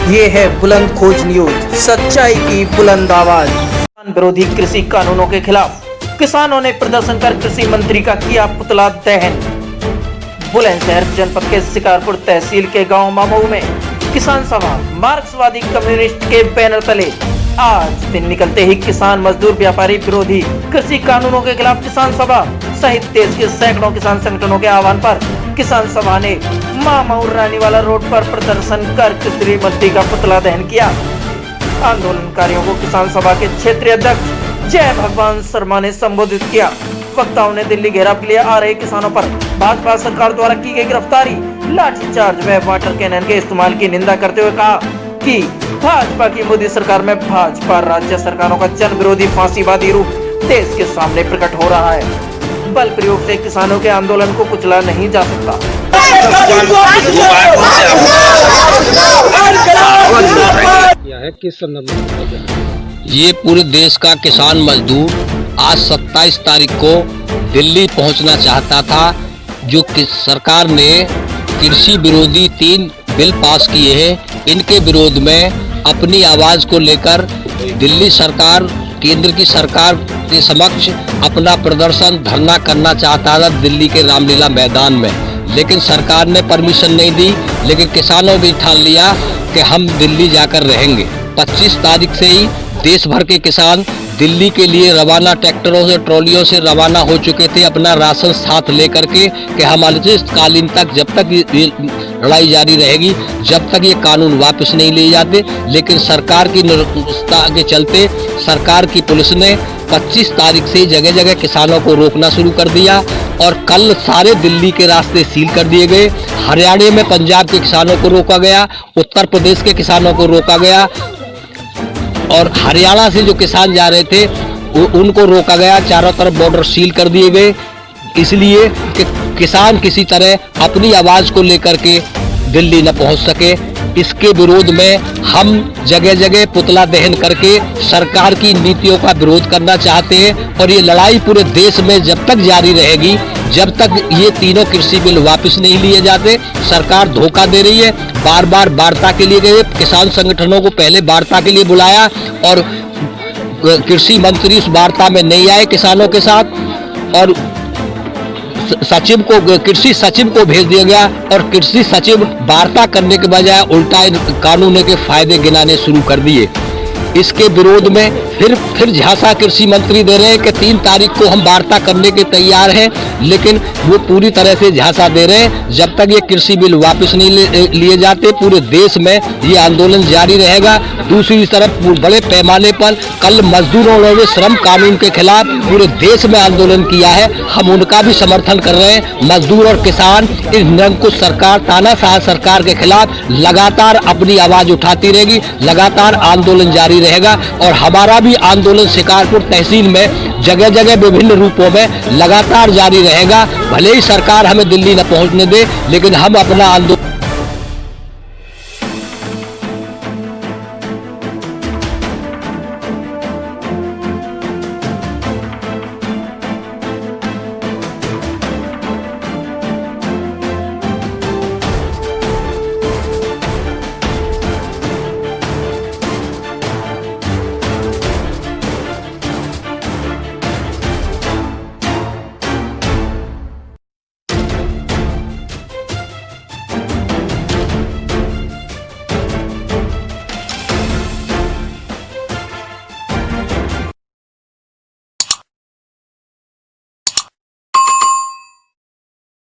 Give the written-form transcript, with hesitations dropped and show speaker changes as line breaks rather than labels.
ये है बुलंद खोज न्यूज, सच्चाई की बुलंद आवाज। किसान विरोधी कृषि कानूनों के खिलाफ किसानों ने प्रदर्शन कर कृषि मंत्री का किया पुतला दहन। बुलंदशहर जनपद के शिकारपुर तहसील के गांव मामऊ में किसान सभा मार्क्सवादी कम्युनिस्ट के बैनर तले आज दिन निकलते ही किसान मजदूर व्यापारी विरोधी कृषि कानूनों के खिलाफ किसान सभा सहित देश के सैकड़ों किसान संगठनों के आह्वान पर किसान सभा ने मामऊ रानीवाला रोड पर प्रदर्शन कर कृषि मंत्री का पुतला दहन किया। आंदोलनकारियों को किसान सभा के क्षेत्रीय अध्यक्ष जय भगवान शर्मा ने संबोधित किया। वक्ताओं ने दिल्ली घेराव के लिए आ रहे किसानों पर भाजपा सरकार द्वारा की गई गिरफ्तारी, लाठीचार्ज व वाटर कैनन के इस्तेमाल की निंदा करते हुए कहा कि भाजपा की मोदी सरकार में भाजपा राज्य सरकारों का जन विरोधी फांसीवादी रूप देश के सामने प्रकट हो रहा है। बल प्रयोग से किसानों के आंदोलन को कुचला नहीं जा सकता।
ये पूरे देश का किसान मजदूर आज 27 तारीख को दिल्ली पहुंचना चाहता था। जो सरकार ने कृषि विरोधी 3 बिल पास किए हैं, इनके विरोध में अपनी आवाज को लेकर दिल्ली सरकार केंद्र की सरकार के समक्ष अपना प्रदर्शन धरना करना चाहता था दिल्ली के रामलीला मैदान में, लेकिन सरकार ने परमिशन नहीं दी। लेकिन किसानों ने ठान लिया कि हम दिल्ली जाकर रहेंगे। 25 तारीख से ही देश भर के किसान दिल्ली के लिए रवाना, ट्रैक्टरों से ट्रॉलियों से रवाना हो चुके थे अपना राशन साथ लेकर के हम अनिश्चितकालीन तक, जब तक ये लड़ाई जारी रहेगी, जब तक ये कानून वापस नहीं लिए जाते। लेकिन सरकार की निरंकुशता के चलते सरकार की पुलिस ने 25 तारीख से जगह जगह किसानों को रोकना शुरू कर दिया और कल सारे दिल्ली के रास्ते सील कर दिए गए। हरियाणा में पंजाब के किसानों को रोका गया, उत्तर प्रदेश के किसानों को रोका गया और हरियाणा से जो किसान जा रहे थे उनको रोका गया। चारों तरफ बॉर्डर सील कर दिए गए, इसलिए कि किसान किसी तरह अपनी आवाज को लेकर के दिल्ली न पहुंच सके। इसके विरोध में हम जगह जगह पुतला दहन करके सरकार की नीतियों का विरोध करना चाहते हैं और ये लड़ाई पूरे देश में जब तक जारी रहेगी, जब तक ये तीनों कृषि बिल वापस नहीं लिए जाते। सरकार धोखा दे रही है। बार बार वार्ता के लिए गए, किसान संगठनों को पहले वार्ता के लिए बुलाया और कृषि मंत्री उस वार्ता में नहीं आए किसानों के साथ और सचिव को, कृषि सचिव को भेज दिया गया और कृषि सचिव वार्ता करने के बजाय उल्टा कानून के फायदे गिनाने शुरू कर दिए। इसके विरोध में फिर झांसा कृषि मंत्री दे रहे हैं कि 3 तारीख को हम वार्ता करने के तैयार हैं, लेकिन वो पूरी तरह से झांसा दे रहे हैं। जब तक ये कृषि बिल वापस नहीं लिए जाते पूरे देश में ये आंदोलन जारी रहेगा। दूसरी तरफ बड़े पैमाने पर कल मजदूरों ने श्रम कानून के खिलाफ पूरे देश में आंदोलन किया है, हम उनका भी समर्थन कर रहे हैं। मजदूर और किसान इस निरंकुश सरकार, तानाशाह सरकार के खिलाफ लगातार अपनी आवाज उठाती रहेगी, लगातार आंदोलन जारी रहेगा और हमारा भी आंदोलन शिकारपुर तहसील में जगह जगह विभिन्न रूपों में लगातार जारी रहेगा। भले ही सरकार हमें दिल्ली न पहुंचने दे, लेकिन हम अपना आंदोलन